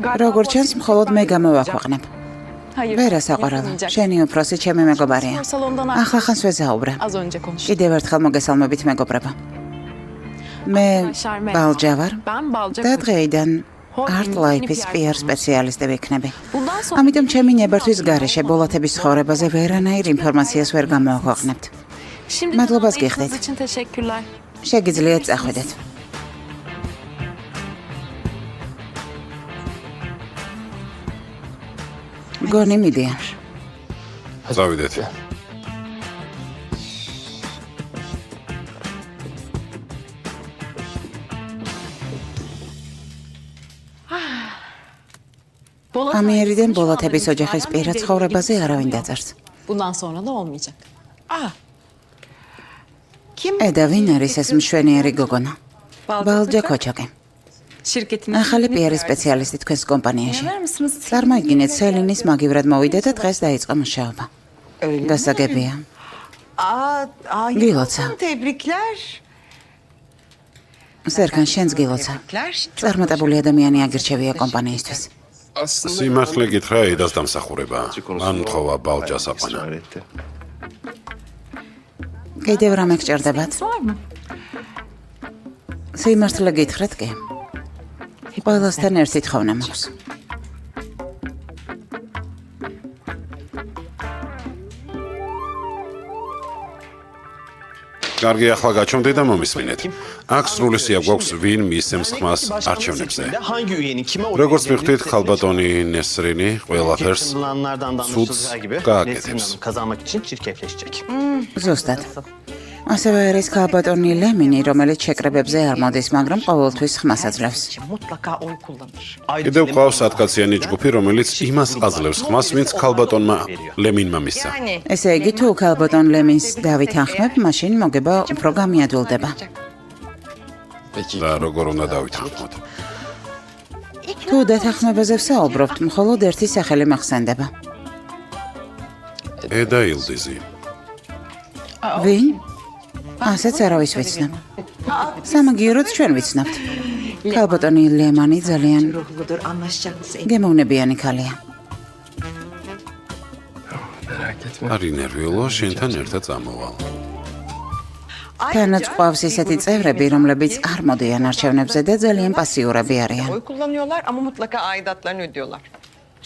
როგორც ჩანს, მხოლოდ მე გამოვაქვეყნებ. ვერა საყვარელო, შენი უფროსი ჩემი მეგობარია. ახახანს ვეზაუბრა. კიდევ ერთხელ მოგესალმებით მეგობრებო. მე ბალჯა ვარ და დღეიდან Art Life-ის PR სპეციალისტი ვიქნები. ამიტომ ჩემი ნებართვის გარეშე ბოლათების ცხოვრებაზე ვერანაირ ინფორმაციას ვერ გამოვაქვეყნებთ. მადლობას გიხდით. შეგიძლიათ წახვიდეთ. გონი მიდია. წავიდეთ. ამიერიდან ბოლათების ოჯახის პირად ცხოვრებაზე არავინ დაწერს. Bundan sonra da olmayacak. Eda ვინ არის ეს მშვენიერი გოგონა? ბალჯა კოჩაკი. ახალი PR სპეციალისტი თქვენს კომპანიაში. წარმოიდგინეთ, სელინის მაგივრად მოვიდა და დღეს დაიწყო მუშაობა. გასაგებია. გილოცა. სერგან შენს გილოცა. წარმატებული ადამიანი აგირჩევია კომპანიისთვის. სიმართლე გითხრა, ედას დამსახურება. მან მთხოვა ბალჯას აყვანა. კიდევ რამე გჭირდებათ? სიმართლე გითხრათ კი. ყველასთან ერთი თხოვნა მაქვს. კარგი, ახლა გაჩვენდე და მომისმინეთ. აქ სრული სია გვაქვს ვინ მისცემს ხმას არჩევნებზე. როგორც მიხვდით, ქალბატონი ნესრინი ყველაფერს ცუდს გააკეთებს. ზუსტად. ასევე არის ქალბატონი ლემინი, რომელიც შეკრებებზე არ მოდის, მაგრამ ყოველთვის ხმას აძლევს. კიდევ ყავს ათკაციანი ჯგუფი, რომელიც იმას აძლევს ხმას, ვინც ქალბატონმა ლემინმა მისცა. ესე იგი, თუ ქალბატონ ლემინს დავითანხმებ, მაშინ მოგება უფრო გამიადვილდება. და როგორ უნდა დავითანხმოთ? თუ დათანხმებაზე ვსაუბრობთ, მხოლოდ ერთი სახელი მახსენდება. ედა ილდიზი. ვინ? ასეც არავის ვიცნობ. სამაგიეროდ ჩვენ ვიცნობთ. ქალბატონი ლემანი ძალიან გემოვნებიანი ქალია. არი ნერვიულო, შენთან ერთად წამოვალ. თანაც ყავს ისეთი წევრები, რომლებიც არ მოდიან არჩევნებზე და ძალიან პასიურები არიან.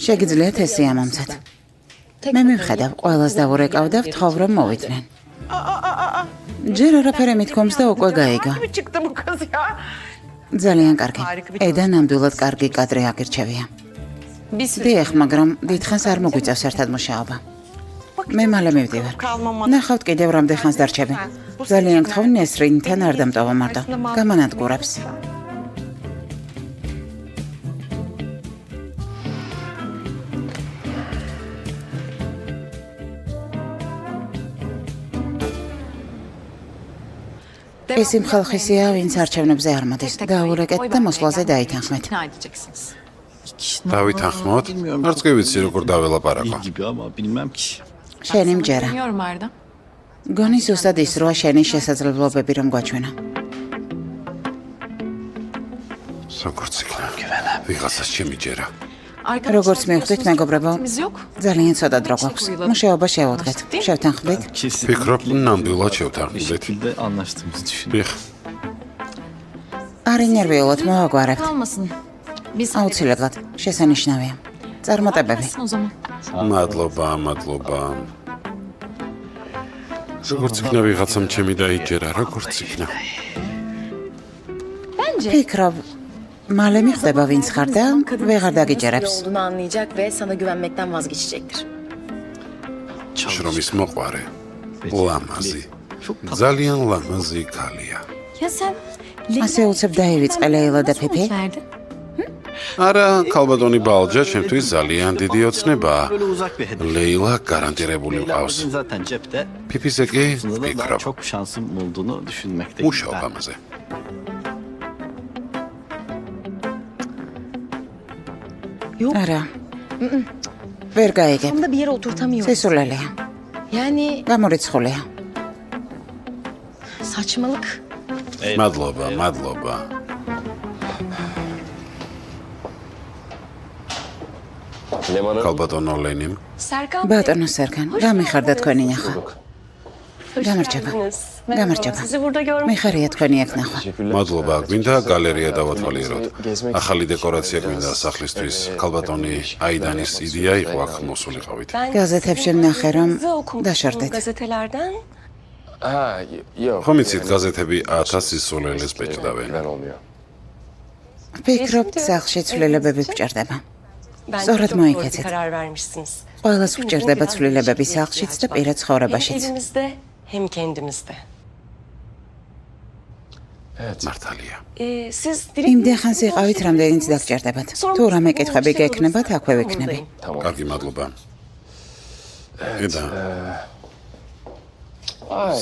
შეგიძლიათ ესე ამომცათ. მე მივხედავ, ყველას დავურეკავ თხოვ რომ მოვიდნენ. ჯერ არაფერი მithkoms და უკვე გაიგო. ძალიან კარგი. ედა ნამდვილად კარგი კადრი აგირჩევია. დიახ, მაგრამ დიდხანს არ მოგვიწევს ერთად მუშაობა. მე მალე მივდივარ. ნახავთ კიდევ რამდენხანს დარჩები. ძალიან გთხოვ ნესრინთან არ დამტოვა მარტო. გამანადგურებს. ეს იმ ხალხისია, ვინც არჩევნებზე არ მოდის. გაურეკეთ და მოსვლაზე დაითანხმეთ. დავითანხმოთ? არც კი ვიცი როგორ დაველაპარაკო. შენი მჯერა. გონი ზუსტად ის როა შენი შესაძლებლობები რომ გვაჩვენა. როგორც იქნა. ვიღაცას შემიჯერა. როგორც მივხვდით, მეგობრებო, ძალიან ცოტა დრო გვაქვს. მუშაობა შევუდგეთ. შევთანხმდით? ფიქრობ, ნამდვილად შევთანხმდით. დიახ. არ ინერვიულოთ, მოვაგვარებთ. აუცილებლად, შესანიშნავია. წარმატებები. მადლობა. როგორც იქნა ვიღაცამ ჩემი დაიჯერა, როგორც იქნა. ფიქრობ, მალე მიხვდება ვინც ხარ და ვეღარ დაგიჯერებს. შრომის მოყვარე. ლამაზი. ძალიან ლამაზი ქალია. ასე უცებ დაივიწყე ლეილა და ფიფი? არა, ქალბატონი ბალჯა ჩემთვის ძალიან დიდი ოცნებაა. ლეილა გარანტირებული მყავს. ფიფიზე კი ვფიქრობ. მუშაობ ამაზე. არა. ვერ გაიგებ. სისულელია. გამორიცხულია. მადლობა. ქალბატონო ლენიმ. ბატონო სერგან, გამიხარდა თქვენი ნახვა. გამარჯობა. გამარჯობა. მიხარია თქვენი აქ ნახვა. მადლობა, გვინდა გალერეა დავათვალიეროთ. ახალი დეკორაცია გვინდა სახლისთვის. ქალბატონი აიდანის იდეა იყო აქ მოსულიყავით. გაზეთებში ვნახე, რომ დაშორდეთ. ხომ იცით, გაზეთები 1000 სისულელეს ბეჭდავენ. ვფიქრობთ, სახლში ცვლილებები გვჭირდება. სწორად მოიქეცეთ. ყველას გვჭირდება ცვლილებები სახლშიც და პირად ცხოვრებაშიც. Hem kendimizde. მართალია. Siz იმდენ ხანს იყავით, რამდენიც დაგჭირდებათ. თუ რამე კითხვები გექნებათ, აქვე ვიქნები. კარგი მადლობა. ედა.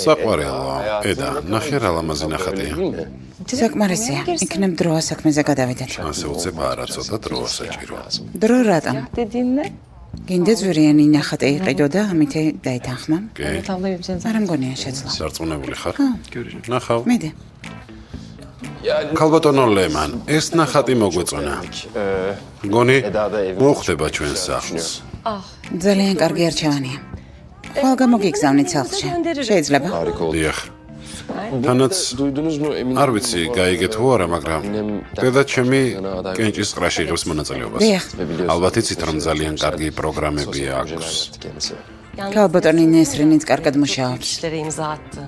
საყვარელო, ედა, ნახე რა ლამაზი ნახატია. საკმარისია. იქნებ დროა საქმეზე გადავიდეთ. ასე უცებ არა ცოტა დროა საჭიროა. დრო რატომ? dediğinde გინდა ძვირიანი ნახატი იყიდო და ამით დაითანხმა? კი, არა მგონია შეცვლა. სარწმუნებული ხარ? ნახავ. მიდი. ქალბატონო ლემან, ეს ნახატი მოგვეწონა. მგონი მოხდება ჩვენ სახლს. ძალიან კარგი არჩევანია. ხვალ გამოგიგზავნით სახლში. შეიძლება? დიახ. თანაც არ ვიცი, გაიგე თუ არა, მაგრამ დედა ჩემი კენჭის ყრაში იღებს მონაწილეობას. დიახ. ალბათ იცით, რომ ძალიან კარგი პროგრამები აქვს. ქალბატონი ნესრინიც კარგად მუშაობს. işlere imza attı.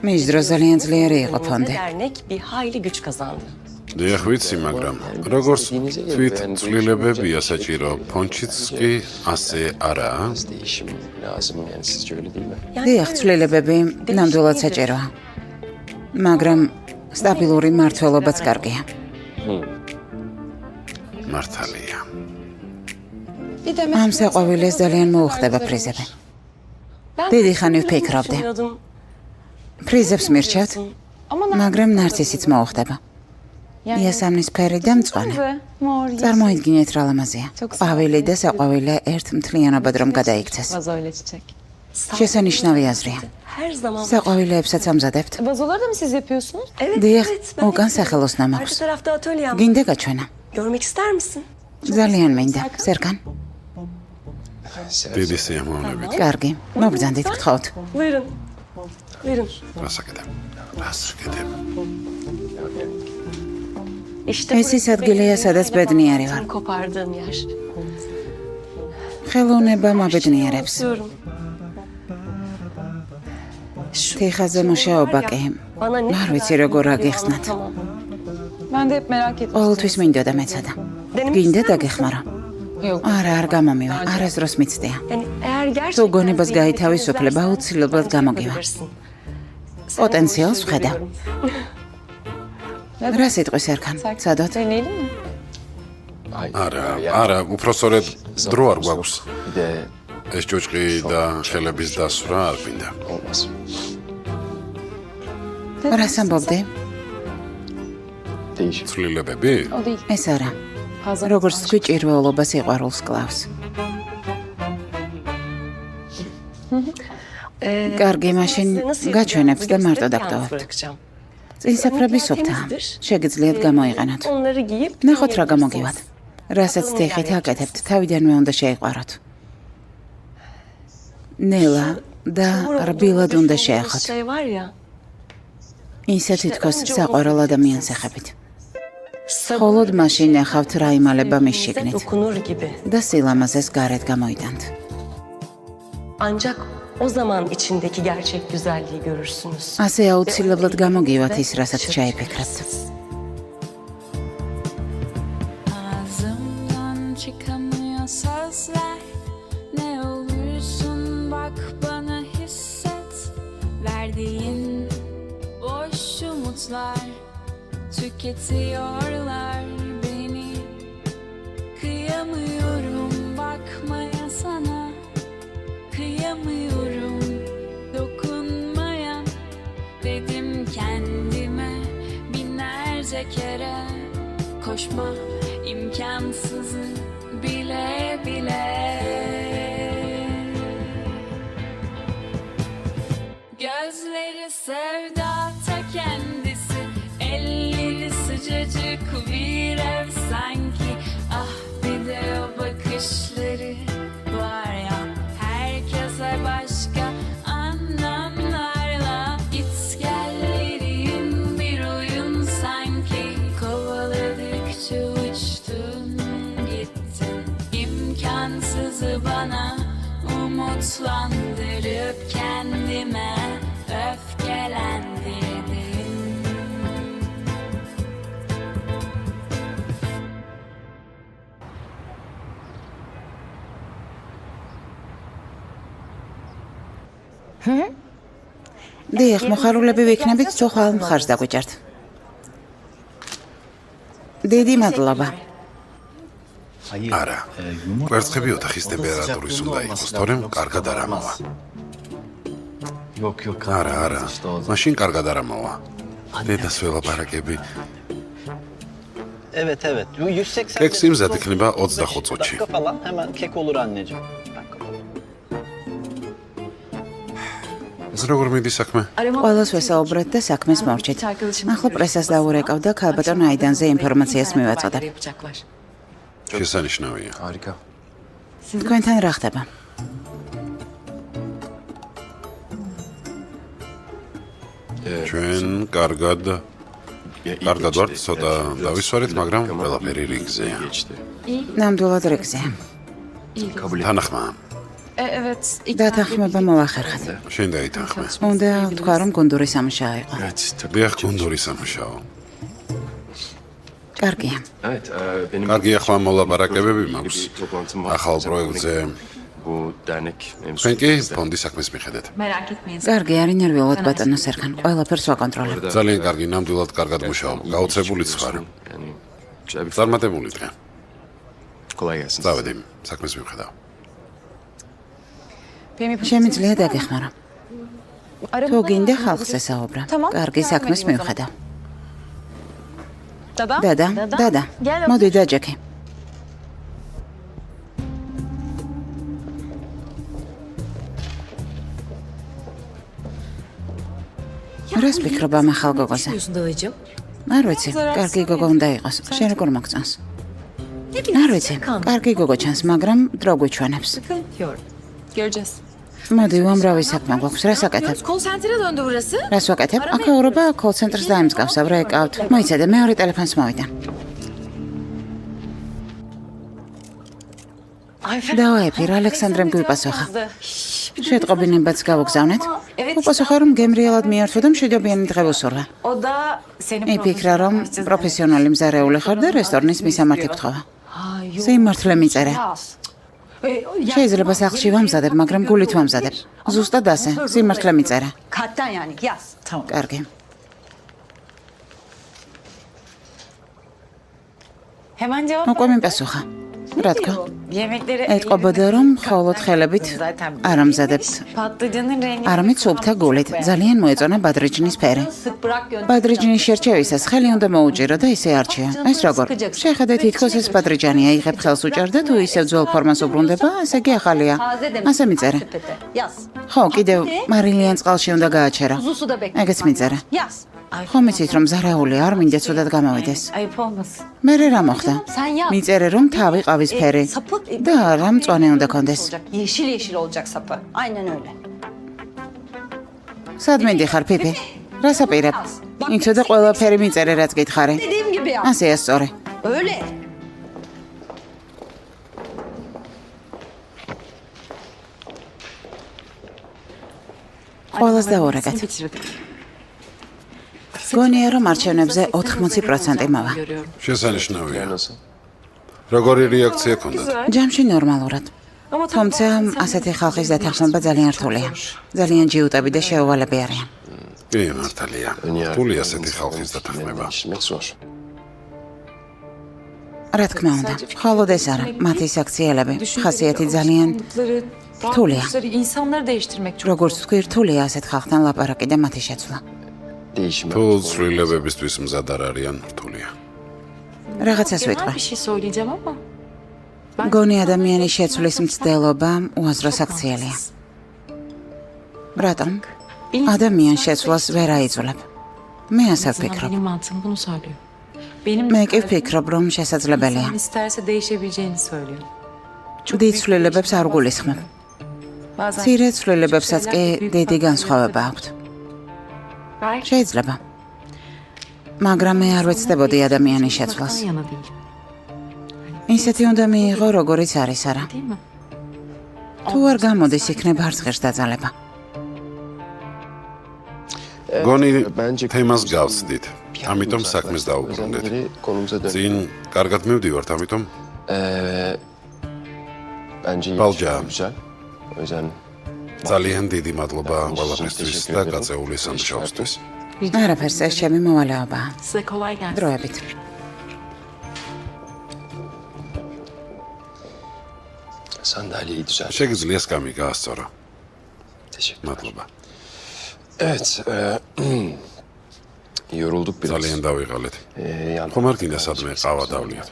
მის დროს ძალიან ძლიერი იყო ფონდი. Dernek bir hayli güç kazandı. დიახ, ვიცი, მაგრამ როგორც თვით ცვლილებებია საჭირო, ფონჩიც კი ასე არაა. დიახ, ცვლილებები ნამდვილად საჭიროა. მაგრამ სტაბილური მმართველობაც კარგია. მართალია. ამ საყვავილეს ძალიან მოუხდება პრიზები. დიდი ხანი ვფიქრობდი. პრიზებს მირჩევთ, მაგრამ ნარცისიც მოუხდება. იასამნის ფერი და მწვანე. წარმოიდგინეთ რა ლამაზია. ყვავილი და საყვავილე ერთ მთლიანობად რომ გადაიქცეს. შესანიშნავი აზრია. Her zaman საყვავილეებსაც ამზადებთ. Vazoları da mı siz yapıyorsunuz? დიახ, ben უკან სახელოსნო arka მაქვს. tarafta atölyem. გინდა გაჩვენა. Görmek ister misin? ძალიან მინდა. სერგან, დიდი სიამოვნებით. კარგი. მოგბრძანდით, გთხოვთ. Buyurun. Buyurun. რასაკეთებ? რასაკეთებ? İşte ეს ის ადგილია, სადაც ბედნიერი ვარ. kopardığım yer. ხელოვნება მაბედნიერებს. Diyorum. თიხაზე მუშაობა კი. Bana ne არ ვიცი როგორ აგიხსნათ. Tamam. Ben de hep merak ettim. ყოველთვის მინდოდა მეცადა. გინდა დაგეხმარო. Yok. არა, არ გამომივა. არასდროს მიცდია. Yani eğer თუ gerçekten გონებას გაითავისუფლება, აუცილებლად გამოგივა. პოტენციალს ვხედავ. რა სიტყვის სერგან? სადოთ? Deneyelim mi? არა, უფრო სწორედ დრო არ გვაქვს. ეს ჭუჭყი და ხელების დასვრა არ გვინდა. რას ამბობდი? ცვლილებები? O değil. ეს არა. Fazla. როგორც თქვი, ჭირვეულობა სიყვარულს კლავს. კარგი, მაშინ გაჩვენებთ და მარტო დაგტოვებთ. წინსაფრები სუფთაა. შეგიძლიათ გამოიყენოთ. Onları giyip ნახოთ რა გამოგივათ. რასაც თიხით აკეთებთ, თავიდანვე უნდა შეიყვაროთ. ნელა და რბილად უნდა შეეხოთ. şey var ya. ისე თითქოს საყვარელ ადამიანს ეხებით. მხოლოდ მაშინ ეხავთ რა იმალება მის შიგნით Dokunur gibi. და სილამაზეს გარეთ გამოიტანთ. Ancak o zaman içindeki gerçek güzelliği görürsünüz. ასე აუცილებლად გამოგივათ ის, რასაც ჩაიფიქრებთ. Ağzımdan çıkamıyor sözler. Ne olursun bak bana hisset. Verdiğin boş umutlar tüketiyorlar beni. Kıyamıyorum bakmaya sana. Kıyamıyorum dokunmaya. Dedim kendime binlerce kere. Koşma imkansızı bile bile. Gözleri sevda ta kendisi. Elleri sıcacık bir ev sanki. Ah bir de o bakışları umutlandırıp kendime öfkelendirdim. დიახ, მოხარულები ვიქნებით, თუ ხვალ მხარს დაგვიჭერთ. დიდი მადლობა. არა. კვერცხები ოთახის ტემპერატურის უნდა იყოს, თორემ კარგად არ ამოვა. არა. მაშინ კარგად არ ამოვა. დედას ველაპარაკები. Evet. 180 Kek simzad იქნება 25 წუთში. dakika falan hemen kek olur anneciğim. ეს როგორ მიდის საქმე? ყველას ვესაუბრეთ და საქმეს მორჩით. ახლა პრესას დაურეკავ და ქალბატონ აიდანზე ინფორმაციას მივაწოდებ. შესანიშნავია. თქვენთან რა ხდება? ჩვენ კარგად ვართ, ცოტა დავისვარეთ, მაგრამ ყველაფერი რიგზეა. ნამდვილად რიგზეა. თანახმა. Evet. დათანხმება მოახერხეთ. შენ დაითანხმე. უნდა თქვა, რომ გუნდური სამუშაო იყო. დიახ, გუნდური სამუშაო. კარგია. კარგი, ახლა მოლაპარაკებები მაქვს. ახალ პროექტზე. თქვენ კი ფონდის საქმეს მიხედეთ. Merak etmeyin. კარგი, არ ინერვიულოთ ბატონო სერგან. ყველაფერს ვაკონტროლებ. ძალიან კარგი, ნამდვილად კარგად მუშაობ. გაოცებულიც ხარ. წარმატებული დღე. დავედი, საქმეს მივხედავ. შემიძლია დაგეხმარო. თუ გინდა ხალხს ესაუბრა. კარგი საქმეს მივხედავ. დადა. მოდი დაჯექი. რას ფიქრობ ამ ახალ გოგოზე? არ ვიცი, კარგი გოგო უნდა იყოს. შენ როგორ მოგწონს? არ ვიცი, კარგი გოგო ჩანს, მაგრამ დრო გვიჩვენებს. Göreceğiz. მოდი, უამრავი საქმე გვაქვს. რას აკეთებ? Konsantre döndü burası. რას ვაკეთებ? აქაურობა კოლ-ცენტრს დაემსგავსა, ვრეკავთ. მოიცადე, მეორე ტელეფონს მოვიდა. დავაეფირ, ალექსანდრემ გვიპასუხა. შეტყობინებაც გავუგზავნეთ. უპასუხა, რომ გემრიელად მიართვა და მშვიდობიანი დღე უსურვა. O da seni იფიქრა, რომ პროფესიონალი მზარეული ხარ და რესტორნის მისამართი გთხოვა. სიმართლე მიწერე. შეიძლება სახლში ვამზადებ, მაგრამ გულით ვამზადებ. ზუსტად ასე, სიმართლე მიწერე. Kalpten yani yaz. Tamam. კარგი. Hemen cevap უკვე მიპასუხა. რა თქვა? Yemekleri ეთყობოდა, რომ მხოლოდ ხელებით არ ამზადებთ. patlıcanın rengi არამედ სუფთა გულით. ძალიან მოეწონა ბადრიჯნის ფერი. sık bırak gönder. ბადრიჯნის შერჩევისას ხელი უნდა მოუჭირო და ისე არჩია. ეს როგორ? შეხედე თითქოს ეს ბადრიჯანია, იღებ ხელს უჭერდა თუ ისევ ძველ ფორმას უბრუნდება, ესე იგი ახალია. ასე მიწერე. Yaz. ხო, კიდევ მარილიან წყალში უნდა გააჩერო. Tuzlu suda bekle. ეგეც მიწერე. Yaz. ხო მიცით რომ ზარეული არ მინდა ცუდად გამოვიდეს. Ayıp olmasın. მე რა მოხდა? Sen yaz. მიწერე რომ თავი ყავისფერი Sapı და არა მწვანე უნდა კონდეს. olacak. Yeşil yeşil olacak sapı. Aynen öyle. სად მიდიხარ ფიფი? რას აპირებ? იცოდა ყველაფერი მიწერე რაც გითხარი. Dediğim gibi yaz. ასეა სწორი. Öyle. ყველას დაურეკეთ. გონია რომ არჩევნებზე 80% მოვა. შესანიშნავია. როგორი რეაქცია ქონდათ? ჯამში ნორმალურად. თუმცა ასეთი ხალხის დათანხმება ძალიან რთულია. ძალიან ჯიუტები და შეუვალები არიან. კი, მართალია. რთული ასეთი ხალხის დათანხმება. რა თქმა უნდა, მხოლოდ ეს არა, მათი საქციელები, ხასიათი ძალიან რთულია. İnsanları değiştirmek çok. როგორც თქვი, რთულია ასეთ ხალხთან ლაპარაკი და მათი შეცვლა. თუ ცვლილებებისთვის მზად არ არიან, რთულია. რაღაცას Genel ვიტყვი. bir şey söyleyeceğim ama. გონი ადამიანის შეცვლის მცდელობა უაზრო საქციელია. რატომ? ადამიანის შეცვლას ვერ აიძულებ. მე ასე ვფიქრობ. Benim mantığım bunu söylüyor. Benim მე კი ვფიქრობ, რომ შესაძლებელია. İnsan isterse değişebileceğini söylüyor. დიდი ცვლილებებს არ გულისხმობ. Bazen მცირე ცვლილებებსაც კი დიდი განსხვავება აქვთ. belki შეიძლება. მაგრამ მე არ ვეცდებოდი ადამიანის შეცვლას. Sakın yana değil. ისეთი უნდა მიიღო, როგორიც არის, არა. Değil mi? თუ არ გამოდის იქნება არც ღირს დაძალება. გონი თემას გავცდით. ამიტომ საქმეს დაუბრუნდით. წინ კარგად მივდივართ, ამიტომ Balca. ძალიან დიდი მადლობა ყველაფერთვის და გაწეული სამუშაოსთვის. არაფერს, ეს ჩემი მოვალეობაა. Size kolay gelsin. დროებით. Sandalyeyi düzelt. შეგიძლია სკამი გაასწორო. Teşekkür. მადლობა. Evet. Yorulduk biraz. ძალიან დავიღალეთ. Yani ხომ არ გინდა სადმე ყავა დავლიოთ?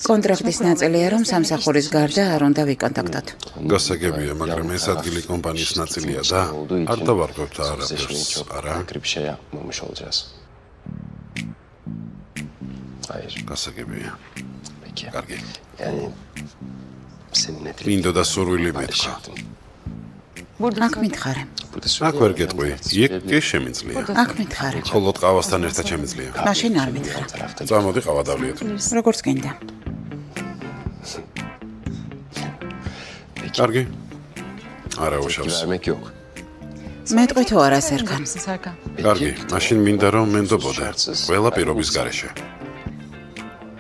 კონტრაქტის ნაწილია, რომ სამსახურის გარდა არ უნდა ვიკონტაქტოთ. გასაგებია, მაგრამ ეს ადგილი კომპანიის ნაწილია და არ დავარქვევთ არაფერს, არა? farklı bir şey yapmamış olacağız. Hayır. გასაგებია. Peki. კარგი. Yani seninle direkt მინდოდა სურვილი მეთქვა. paylaşacaktım. აქ მითხარე. Burada აქ ვერ გეტყვი, იქ კი შემიძლია. აქ მითხარე. ხოლოდ ყავასთან ერთად შემიძლია. მაშინ არ მითხრა. tarafta წამოდი ყავა დავლიოთ. როგორც გინდა. კარგი. არა tepki უშავს. vermek yok. მეტყვი თუ არა სერგან. Misin Serkan? კარგი, მაშინ მინდა რომ მენდობოდე. ყველა პირობის გარეშე.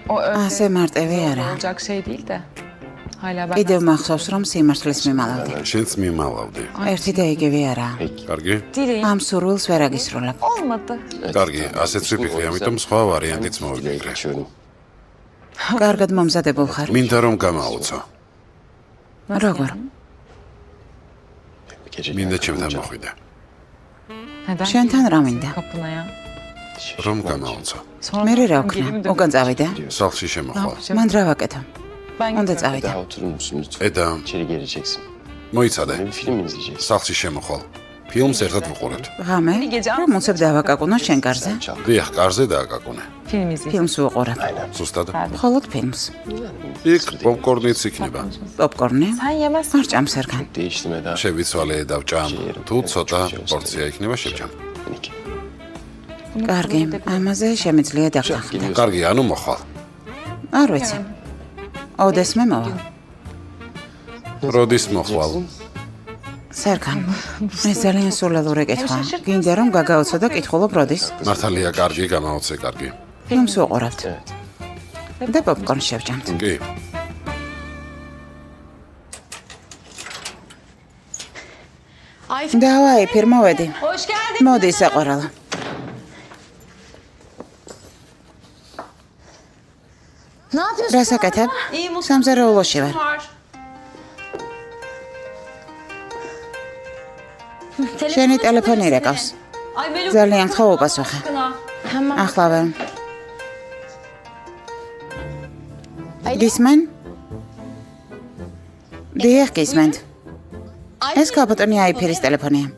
O öyle ასე მარტივი არა. olacak şey değil de. Hala ben კიდევ მახსოვს, რომ სიმართლის მიმალავდი. შენც მიმალავდი. ერთი და იგივე არა. კარგი? değilim. ამ სურვილს ვერ აგისრულებ. Olmadı. კარგი, ასეც ვიფიქრე, ამიტომ სხვა ვარიანტიც Buraya მოვიფიქრე. geçiyorum. კარგად მომზადებულ ხარ. მინდა რომ გამაოცო. როგორ? Bir gece მინდა geldim, ჩემთან olacak. მოხვიდე. Neden? შენთან რა მინდა? Kapına ya. რომ გამაოცო. Sonra მე რა geri mi ვქნა? dön- უკან წავიდე. სახლში Ne შემოხვალ. yapacağım? მან რა ვაკეთო? Ben უნდა gidiyorum. წავიდე. Daha oturur musun lütfen? ედა, İçeri geleceksin. მოიცადე. Bir film izleyeceksin. სახლში შემოხვალ. ფილმს ერთად ვუყურებთ. ღამე? რომ უცებ დავაკაკუნო შენ კარზე? Sen çal. დიახ, კარზე დააკაკუნე. Film izleyeceğim. ფილმს ვუყურებ. Aynen. ზუსტად. მხოლოდ ფილმს. იქ პოპკორნიც იქნება. პოპკორნი? Sen yemezsin. არ ჭამ სერგან. Değiştim Eda. შევიცვალე და ვჭამ. თუ ცოტა პორცია იქნება, შევჭამ. 12. კარგი, ამაზე შემიძლია დაგახდე. Geliyorsun. კარგი, ანუ მოხვალ. არ ვიცი. ოდესმე მოვა. როდის მოხვალ? სერგან, ეს ძალიან სულელური კითხვა. გინდა რომ გაგაოცო და კითხულობ როდის? მართალია, კარგი, გამაოცე, კარგი. ფილმს ვუყურებთ. Evet. და პოპკორნს შევჭამთ. კი. დავაი, ფირმოვედი. Hoş geldin. მოდი საყვარელო. Ne yapıyorsun? რას აკეთებ? İyi mutlu სამზარეულოში ვარ. var. შენი ტელეფონი რეკავს. Ay Meluk. ძალიან ხო უპასუხე. Tamam. ახლავე. გისმენ? დიახ, გისმენთ. ეს კაპიტანი აიფერის ტელეფონია.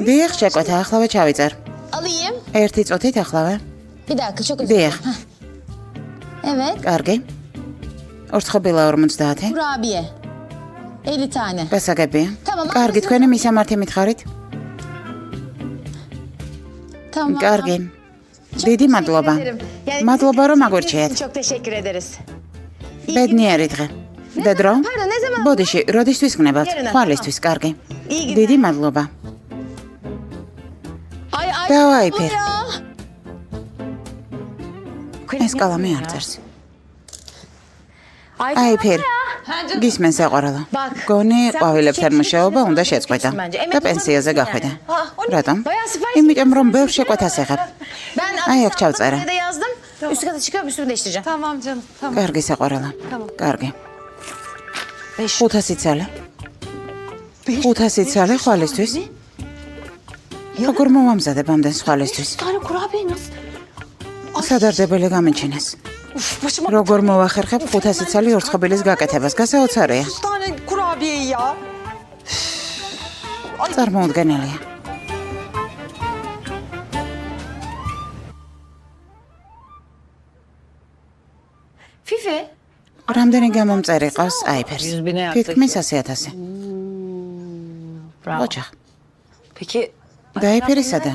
დიახ, შეკვეთა, ახლავე ჩავიწერ. Alayım. ერთი წუთით ახლავე. Bir dakika çok özür დიახ, dilerim. Evet. კარგი. 450. Kurabiye. 50 tane. გასაგებია. Tamam. კარგი, თქვენი მისამართი მითხარით? Tamam. კარგი. დიდი მადლობა. Yani მადლობა რომ აგვირჩიეთ. çok teşekkür ederiz. ბედნიერი დღე. და დრო? Pardon, ne zaman? ბოდიში, როდისთვის გნებავთ? Yarın. ხვალისთვის, კარგი. İyi günler. დიდი მადლობა. Ay ay. დავაი, bu ფერ. ya. ეს კალამი არ წერს. აი, ფერ. გისმენ საყვარელო. გონი ყვავილებთან მუშაობა უნდა შეწყვეტა და პენსიაზე გახვიდე. რატომ? იმიტომ რომ ბევრ შეკვეთას ეხებ. Ben Ay, yok, çavzara. da yazdım. Üst kata çıkıp üstümü değiştireceğim. Tamam canım. Tamam. კარგი საყვარელო. კარგი. 500 ცალე. 500 ცალე ხვალისთვის. როგორ მომამზადებ ამდენ ხვალისთვის? Tane kurabiye nasıl? სადარდებელი გამიჩინეს. Uf başıma როგორ მოვახერხებ 500 ცალი ორცხობილის გაკეთებას? გასაოცარია. 100 tane kurabiye ya. წარმოუდგენელია. Fifi. რამდენი გამომწერი ყავს აიფერს? Yüzbine yaklaşıyor. თითქმის 100.000. Bravo. ოჯახ. Peki. და აიფერისადა.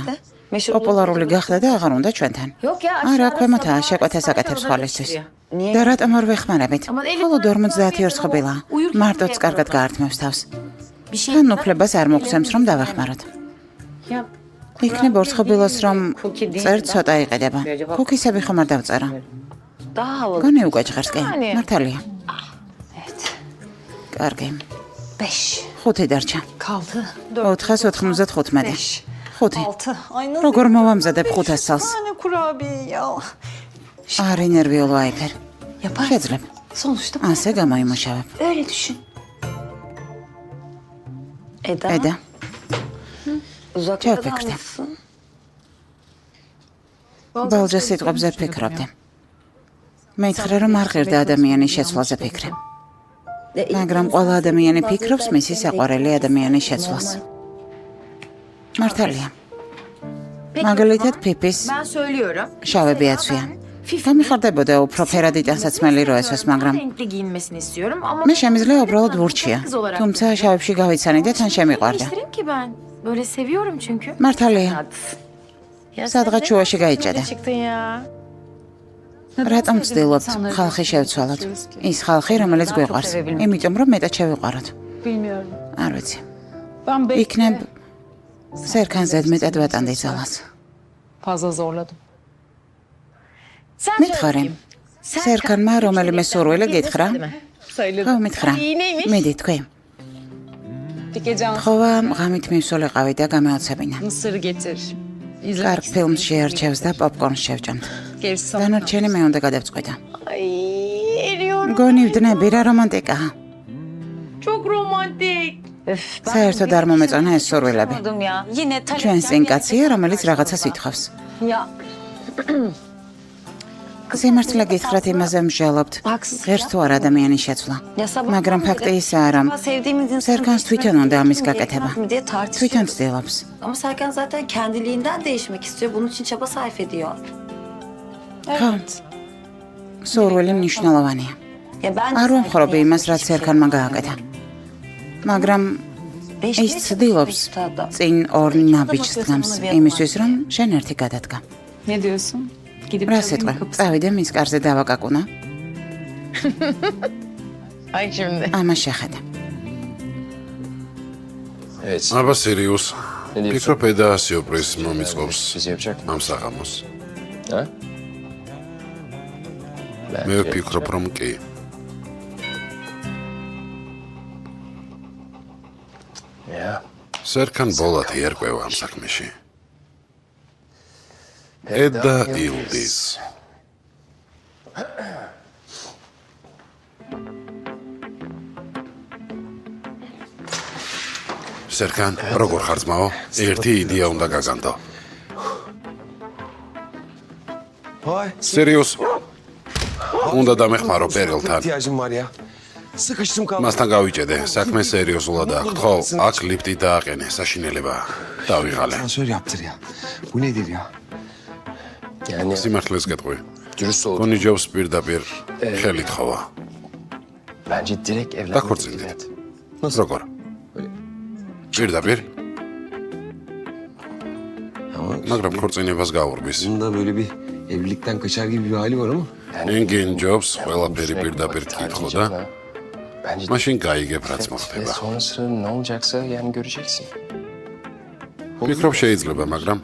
Meşhur პოპულარული გახდა და აღარ უნდა ჩვენთან. Yok ya. არა, ქვემოთაა შეკვეთას აკეთებს ხვალისთვის. და რატომ არ ვეხმარებით? მხოლოდ 52 ხობილა. მარტოც კარგად გაართმევს თავს. თან უფლებას არ მოგცემს რომ დავეხმაროთ. იქნებ ორცხობილოს რომ წერ ცოტა იყიდება. ქუქისები ხომ არ დავწერა. გონი უკაჭღერს კი? მართალია. კარგი. 5 დარჩა. 495. 5. როგორ მოვამზადებ 500 წელს? Tane kurabiye ya. არ ინერვიულო აიფერ. შეძლებ. Sonuçta ასე გამოიმუშავებ. öyle düşün. eda. Uzaklarda Çok mısın? ბოლჯა სიტყვებზე ფიქრობდი. მეცხრე რომ არ ღირდა ადამიანის შეცვლაზე ფიქრი. მაგრამ ყველა ადამიანი ფიქრობს მისი საყვარელი ადამიანის შეცვლას. მართალია. მაგალითად ფიფის Ben söylüyorum. შავები აცვია. გამიხარდებოდა უფრო ფერადი ტანსაცმელი რო ესვას, მაგრამ Renkli giyinmesini istiyorum ama მე შემიძლია უბრალოდ ვურჩია. თუმცა შავებში გავიცანი და თან შემიყვარდა. değiştireyim ki ben. Böyle seviyorum çünkü. მართალია. სადღაც შუაში გაიჭედა. Çıktın ya. რატომ ვცდილობთ ხალხი შევცვალოთ? ის ხალხი, რომელიც გვიყვარს. იმიტომ რომ მეტად შევიყვაროთ. Bilmiyorum. არ ვიცი. Ben იქნებ სერქან ზედმეტად ვატანდი ძალას. fazla zorladım. Sen მითხარი. სერქანმა რომელიმე სურვილი გითხრა? ხო, მითხრა. მიდი თქვი. Bir gece ხოვა ღამით მივსულიყავი და გამეოცებინა. mısır getir. კარგ ფილმს შეარჩევს და პოპკორნს შევჭამთ. Gerisi sana. დანარჩენი მე უნდა გადავწყვიტა. Ay eriyorum. გონივდნები რა რომანტიკაა. Çok romantik. საერთოდ არ მომეწონა ეს სურვილები. Ya. Yine ჩვენს წინ კაცია, რომელიც რაღაცას ითხოვს. Ya. სიმართლე გითხრათ იმაზე მსჯელობთ. ღირს თუ არ ადამიანის შეცვლა. მაგრამ ფაქტი ისაა, რომ Sevdiğimiz insan სერქანს თვითონ უნდა ამის გაკეთება. mi diye tartışıyoruz. თვითონ ცდილობს. Ama Serkan zaten kendiliğinden değişmek istiyor. Bunun için çaba sarf ediyor. ხო. სურვილი მნიშვნელოვანია. Ya ben არ ვამხორობი იმას, რაც სერქანმა გააკეთა. მაგრამ ის ცდილობს წინ ორ ნაბიჯს დგამს იმისთვის, რომ შენ ერთი გადადგა. Ne diyorsun? Gidip რა çalayım სიტყვა? kapısını. წავიდე მის კარზე დავაკაკუნა. Ay şimdi. ამას შეხედე. Evet. აბა სერიუს. Ne diyorsun? ფიქრობ eda სიურპრიზ მომიწყობს Sürpriz yapacak mı? ამ საღამოს. Ha? მე ვფიქრობ რომ კი. Ya. სერქან ბოლად ერკვევა ამ საქმეში. eda ილდის. სერქან, როგორ ხარ ძმაო? ერთი იდეა უნდა გაგანდო. Vay. სერიუს. უნდა დამეხმარო პერილთან. İhtiyacım var ya. Sıkıştım kaldım. მასთან გავიჭედე, საქმე სერიოზულად აქვთ, ხო? აქ ლიფტი დააყენე, საშინელება. დავიღალე. Asansör yaptır ya. Bu nedir ya? Yani სიმართლეს გეტყვი. dürüst ol. გონი ჯობს პირდაპირ ხელით ხოვა. Bence direkt evlenmek. დაქორწინდით. როგორ? პირდაპირ, Ama მაგრამ ქორწინებას გაურბის. bunda böyle bir evlilikten kaçar gibi bir hali var ama. ენგინ ჯობს, ყველაფერი პირდაპირ tkითხო და Bence მაშინ გაიგებ რაც ve მოხდება. sonrası ne olacaksa yani göreceksin. ვფიქრობ შეიძლება, მაგრამ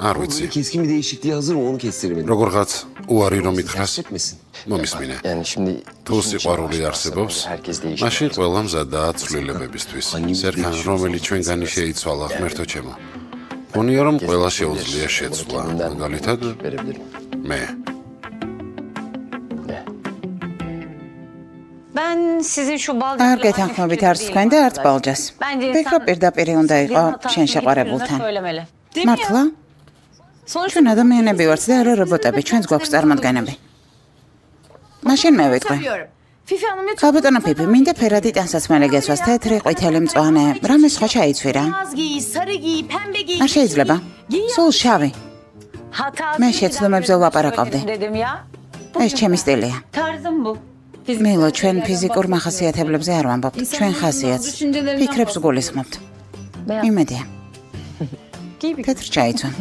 არ Böyle ვიცი. keskin bir değişikliğe hazır mı onu kestiremedim. როგორღაც უარი რომ ითხრას, Etmesin. მომისმინე. Yani şimdi თუ სიყვარული არსებობს, herkes değişir. მაშინ ყველა მზადაა ცვლილებებისთვის. სერქან, რომელიც ჩვენგანი შეიცვალა, ღმერთო ჩემო. გონია რომ ყველა შეუძლია შეცვლა, მაგალითად Verebilirim. მე. Ne? Ben sizin şu bal არ გეთანხმებით არც თქვენ და არც ბალჯას. ვფიქრობ პირდაპირ უნდა იყო შენ შეყვარებულთან. მართლა? ჩვენ ადამიანები ვართ და არა რობოტები, ჩვენს გვაქვს წარმოდგენები. მაშინ მე ვიტყვი. Söylüyorum. Fifi Hanım lütfen ხალბატონო ფიფი, მინდა ფერადი ტანსაცმელი გესვას, თეთრი, ყვითელი, მწვანე, რამე სხვა ჩაიცვი რა. beyaz giy, sarı giy, pembe giy. არ შეიძლება? სულ შავი. hata მე შეცდომებზე ვლაპარაკობდი. dedim ya. ეს ჩემი სტილია. Tarzım bu. მილო, ჩვენ ფიზიკურ მახასიათებლებზე არ ვამბობთ, ჩვენ ხასიათს. ფიქრებს გულისხმობთ. იმედია. თეთრ ჩაიცვან.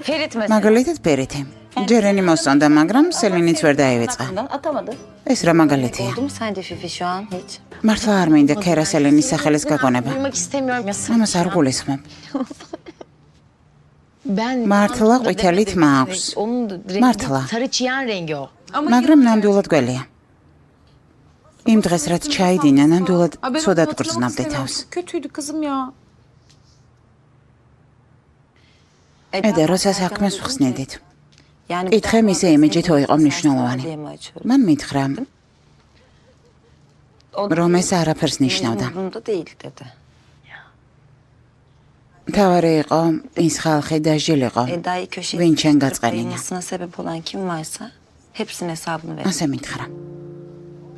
Ferit mesela. მაგალითად ფერითი. ჯერენი მოსწონდა, მაგრამ სელინიც ვერ დაივიწყა. Atamadı. ეს რა მაგალითია? Oldu mu sence Fifi şu an hiç? მართლა არ მინდა ქერა სელინის სახელის გაგონება. Duymak istemiyorum. Ya, ამას არ გულისხმობ. ben მართლა ყვითელი თმა აქვს. Onun rengi Martla. sarı çiyan rengi o. მაგრამ ნამდვილად გველია. იმ დღეს რაც ჩაიდინა, ნამდვილად ცუდად გრძნავდი თავს. Kötüydü kızım ya. ედე, როცა საქმეს ვხსნედით. Yani კითხე მისი იმიჯი თუ იყო მნიშვნელოვანი. მან მითხრა, რომ ეს არაფერს ნიშნავდა. Umurumda değil dedi. თავარი იყო ის ხალხი დაჟილიყო. Eda'yı köşeye Vinçen sıkıştırıp gatsqalina. bayılmasına sebep olan kim varsa hepsinin hesabını verir. ასე მითხრა.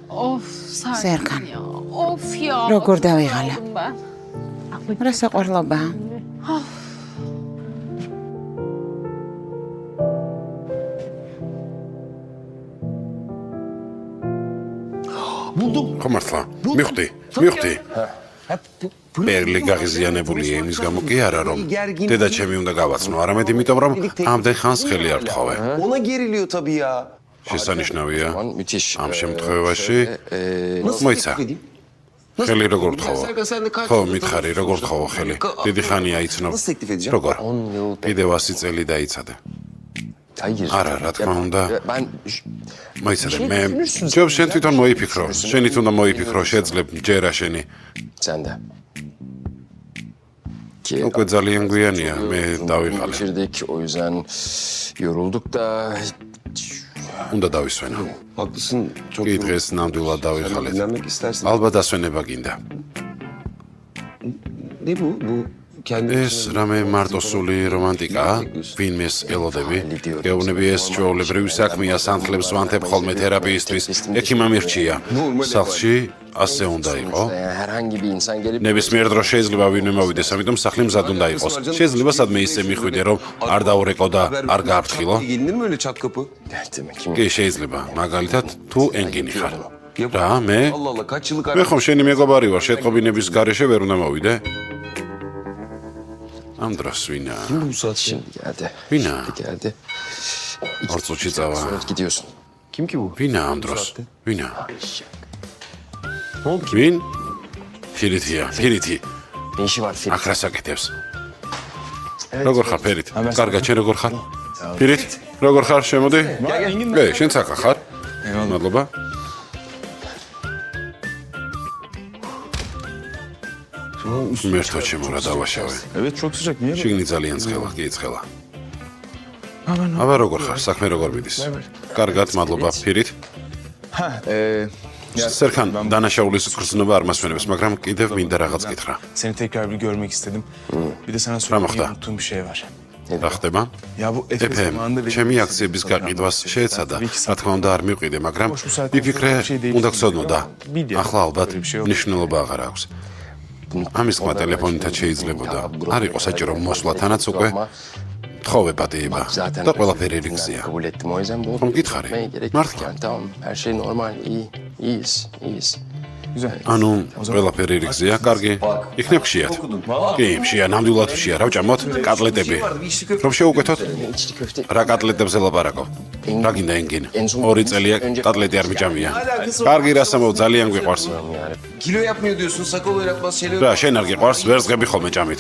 Of Serkan. ya. Of ya. როგორ დავიღალე? Ben. რა საყვარლობაა? ხო მართლა მივხვდი პერლი გაღიზიანებულია იმის გამო კი არა რომ დედა ჩემი უნდა გავაცნო არამედ იმიტომ რომ ამდენ ხანს ხელი არ თხოვე Ona geriliyor tabii ya. შესანიშნავია Tamam, müthiş. ამ შემთხვევაში მოიცა edeyim? ხელი როგორ თხოვო Serkan sen de kaç ხო მითხარი როგორ თხოვო ხელი დიდი ხანია იცნობ Nasıl teklif edeceğim? როგორ 10 yıl. კიდევ 100 წელი დაიცადე Hayır. არა რა თქმა უნდა Ben მოიცადე მე ჯობ შენ თვითონ მოიფიქრო შენით უნდა მოიფიქრო შეძლებ ჯერა შენი sen de. Ki უკვე ძალიან გვიანია მე დავიღალე bitirdik o yüzden yorulduk da უნდა დავისვენო Haklısın. Çok კი დღეს ნამდვილად დავიღალეთ dinlenmek istersin. ალბათ დასვენება გინდა Ne bu? Bu kendi ეს რამე მარტოსული რომანტიკაა ვინმეს ელოდები გეუბნები ეს ჩვეულებრივი საქმეა სანთლებს ვანთებ ხოლმე თერაპიისტვის ექიმმა მირჩია სახლში ასე უნდა იყო herhangi bir insan gelip ნებისმიერ დროს შეიძლება ვინმე მოვიდეს ამიტომ სახლი მზად უნდა იყოს შეიძლება სადმე ისე მიხვიდე რომ არ დაურეკო და არ გააფრთხილო gelinir mi öyle çat kapı? demek ki კი შეიძლება მაგალითად თუ ენგინი ხარ რა მე Allah Allah kaç yıllık მე ხომ შენი მეგობარი ვარ შეტყობინების garaშე ვერ უნდა მოვიდე ამ დროს ვინა bu saatte? şimdi geldi. ვინა Şimdi geldi. ორწუთში წავა Sonra gidiyorsun. Kim ki bu? ვინა ამ დროს ვინა ვინ ფირითია ფირითი Ne işi var Ferit? აქ რა საკეთებს როგორ ხარ ფერით კარგად შენ როგორ ხარ ფირით როგორ ხარ შემოდი ე შენ ცაკა ხარ მადლობა მერტო ჩემო რა დავაშავე Evet çok sıcak. Niye? შიგნი ძალიან ცხელა კი ცხელა აბა როგორ ხარ საქმე როგორ მიდის კარგად მადლობა ფირით Ha, სერქან დანაშაულის გრძნობა არ მასვენებს მაგრამ კიდევ მინდა რაღაც გითხრა seni tekrar bir görmek istedim. Bir de sana Ramakta. söylemeyi unuttuğum bir şey var. რა ხდება Ya bu Efe ეფე zamanında benim... ჩემი აქციების გაყიდვას შეეცადა რა თქმა უნდა არ მივყიდე მაგრამ ვიფიქრე უნდა გცოდნოდა ახლა ალბათ მნიშვნელობა აღარ აქვს ამის ხმა ტელეფონითაც შეიძლებოდა არ იყო საჭირო მოსვლა თანაც უკვე თხოვე პატიება და ყველაფერი რიგზია Kabul ettim o yüzden bu. ხომ გითხარი მართლა Yani tamam her şey normal iyi iyiyiz iyiyiz. Güzel. ანუ ყველაფერი რიგზია კარგი იქნებ ხშიათ კი ხშია ნამდვილად ხშია რა ვჭამოთ კატლეტები რომ შევუკეთოთ İçli köfte. რა კატლეტებზე ლაპარაკო რა გინდა ენგინ 2 წელია კატლეტი არ მიჭამია კარგი რასამო ძალიან გვიყვარს Yani Kilo yapmıyor diyorsun. Sakal yaratmaz şeyler. რა შენ არ გიყვარს ვერ ზღები ხოლმე ჭამით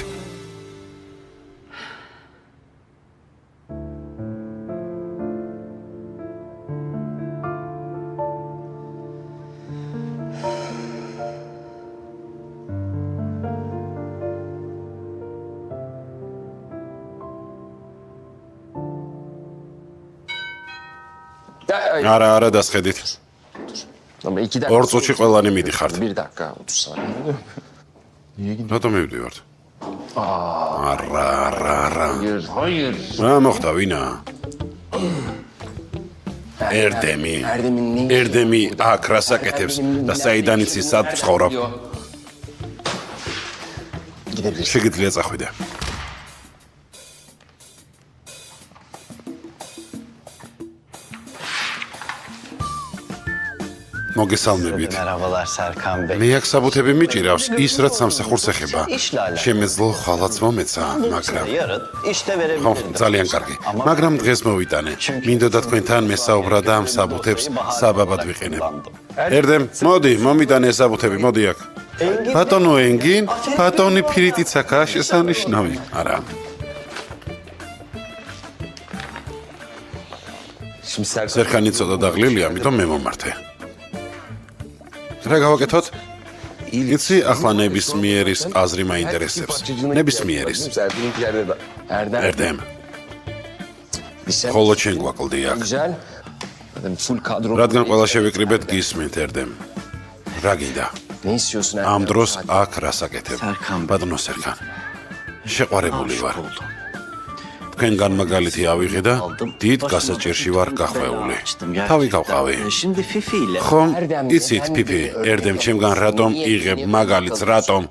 არა არა დასხედით ama 2 dakika. ორ წუთში ყველანი მიდიხართ 1 dakika 30 saniye. რატომ მივდივართ არა არა არა Hayır hayır. რა მოხდა ვინა ერდემი Erdem'in ne? ერდემი აქ რა საკეთებს და საიდან იცის სად ცხოვრობ Gidebilirsin. შეგიძლია წახვიდე მოგესალმებით. Merhabalar Serkan Bey. მე აქ საბუთები მიჭირავს ის რაც სამსახურს ეხება. შემეძლო ხალხაც მომეცა, მაგრამ Yarın işte ხო, verebilirim. ძალიან კარგი. მაგრამ დღეს მოვიტანე. მინდოდა თქვენთან მესაუბრა და ამ საბუთებს საბაბად ვიყენებ. ერდემ, მოდი, მომიტანე ეს საბუთები, მოდი აქ. ბატონო ენგინ, ბატონი ფირიტიც აქაა შესანიშნავი. არა. სერქანი ცოტა დაღლილია, ამიტომ მე მომართე. რა გავაკეთოთ? იცი, ახლა ნებისმიერის აზრი მაინტერესებს. ნებისმიერის. ერდემ. ხოლო ჩვენ გვაკლდი აქ. რადგან ყველა შევიკრიბეთ გისმენთ ერდემ. რა გინდა? ამ დროს აქ რასაკეთებ? ბატონო სერქან. შეყვარებული ვარ. თქვენგან მაგალითი ავიღე და დიდ გასაჭირში ვარ გახვეული. თავი გავყავი. Şimdi Fifi ile ხომ, იცით, ფიფი, ერდემ ჩემგან რატომ იღებ მაგალითს, რატომ?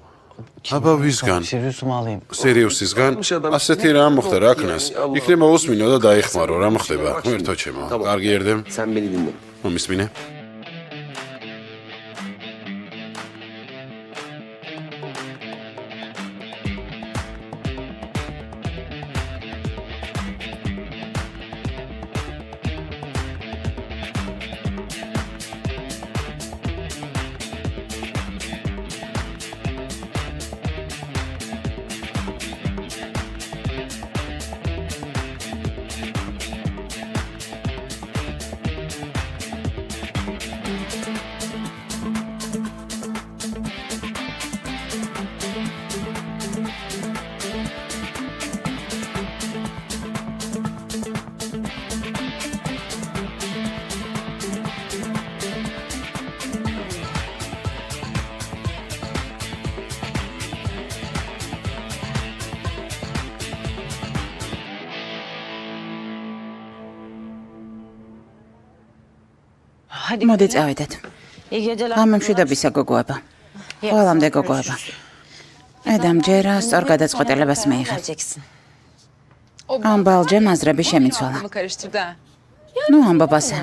აბა ვისგან? Serios'umu alayım. სერიუსისგან? ასეთი რა მოხდა რა ქნას? იქნება უსმინო და დაიხმარო, რა მოხდება? ღმერთო ჩემო. კარგი ერდემ. Sen beni dinle. მომისმინე? მოდი წავიდეთ. გამემშვიდობისა გოგოება. ყველამდე გოგოება. ედამ ჯერა სწორ გადაწყვეტილებას მიიღე. ამ ბალჯემ აზრები შემიცვალა. ნუ ამბობასა.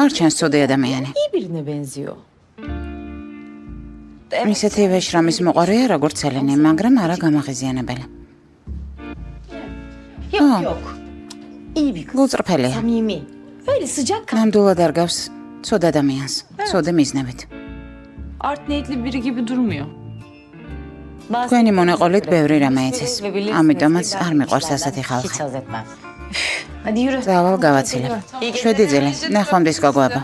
არ ჩანს ცუდი ადამიანი. birine benziyor. ისეთივე შრამის მოყარია როგორც ელენი, მაგრამ არა გამაღიზიანებელი. Yok. İyi bir kız. გულწრფელია. Samimi. Böyle sıcak. ნამდვილად არ გავს ცუდ ადამიანს. ცუდი მიზნებით. Art niyetli biri gibi durmuyor. თქვენი მონეყოლით ბევრი რამე იცის. ამიტომაც არ მიყვარს ასეთი ხალხი. Hiç haz etmem. Hadi yürü. წავალ გავაცილებ. შვიდი ძილი, ნახვამდის გოგოება.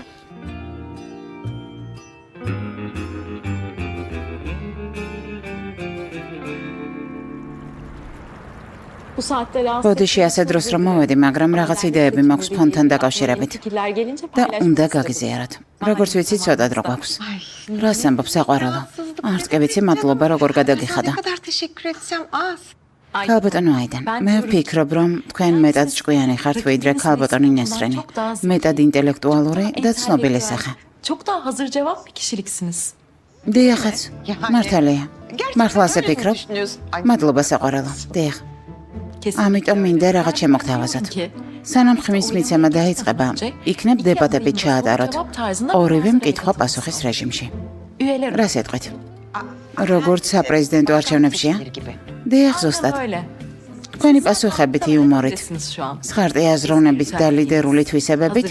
Bu saatte rahatsız ბოდიში ასე დროს რომ მოვედი, მაგრამ რაღაც იდეები მაქვს ფონთან დაკავშირებით fikirler gelince და უნდა გაგიზიაროთ. როგორც ვიცი, ცოტა დრო გვაქვს. რას ამბობ საყვარელო? არც კი ვიცი, მადლობა როგორ გადაგიხადა. ქალბატონო აიდან, მე ვფიქრობ, რომ თქვენ მეტად ჭკვიანი ხართ ვიდრე ქალბატონი ნესრენი. მეტად ინტელექტუალური და ცნობილი სახე. çok daha hazır cevap bir kişiliksiniz. დიახაც, მართალია. მართლა ასე ფიქრობ? მადლობა საყვარელო. დიახ. ამიტომ მინდა რაღაც შემოგთავაზოთ. სანამ ხმის მიცემა დაიწყება, იქნებ დებატები ჩაატაროთ. ორივე მკითხვა-პასუხის რეჟიმში. რა სიტყვით? როგორც საპრეზიდენტო არჩევნებშია? დიახ, ზუსტად. თქვენი პასუხებით, იუმორით, სხარტი აზროვნებით და ლიდერული თვისებებით,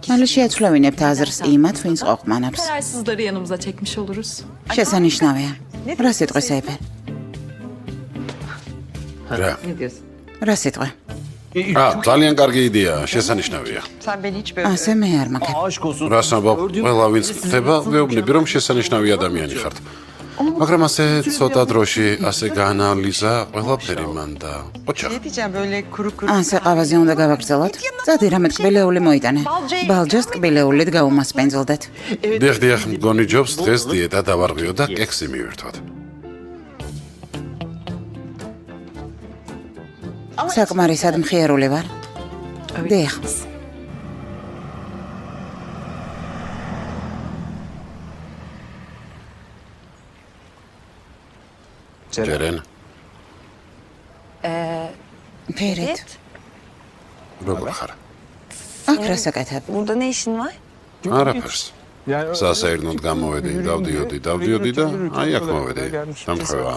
მალე შეაცვლევინებთ აზრს იმათ, ვინც ყოყმანობს. Kararsızları yanımıza çekmiş oluruz. შესანიშნავია. რა სიტყვის ეფერ? რა? რა სიტყვა? ძალიან კარგი იდეაა, შესანიშნავია. ასე მე არ მაგარ. რას ამბობ? ყველა ვინც ხდება, ვეუბნები რომ შესანიშნავი ადამიანი ხართ. მაგრამ ასე ცოტა დროში ასე გაანალიზა ყველაფერი მან და ოჩახ. ასე ყავაზე უნდა გავაგრძელოთ? წადი რამე ტკბილეული მოიტანე. ბალჯას ტკბილეულით გაუმასპენძლდეთ. დიახ, მგონი ჯობს დღეს დიეტა დავარღვიო და კექსი მივერთვათ. საკმარისად მხიარული ვარ. დიახ. ჯერენ. ფერით. როგორ ხარ? აქ რა საკეთებ? Burada ne işin var? არაფერს. Yani სასეირნოდ გამოვედი, დავდიოდი და აი აქ მოვედი. დამთხევა.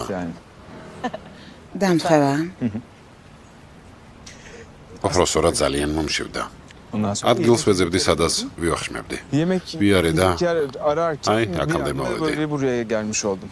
დამთხევა. ოხროსორად ძალიან მომშივდა. ადგილს ვეძებდი, სადაც ვიახშმებდი. Yemek Bir arada. ararken Ay, bir akıllı anda oldu. böyle buraya gelmiş oldum.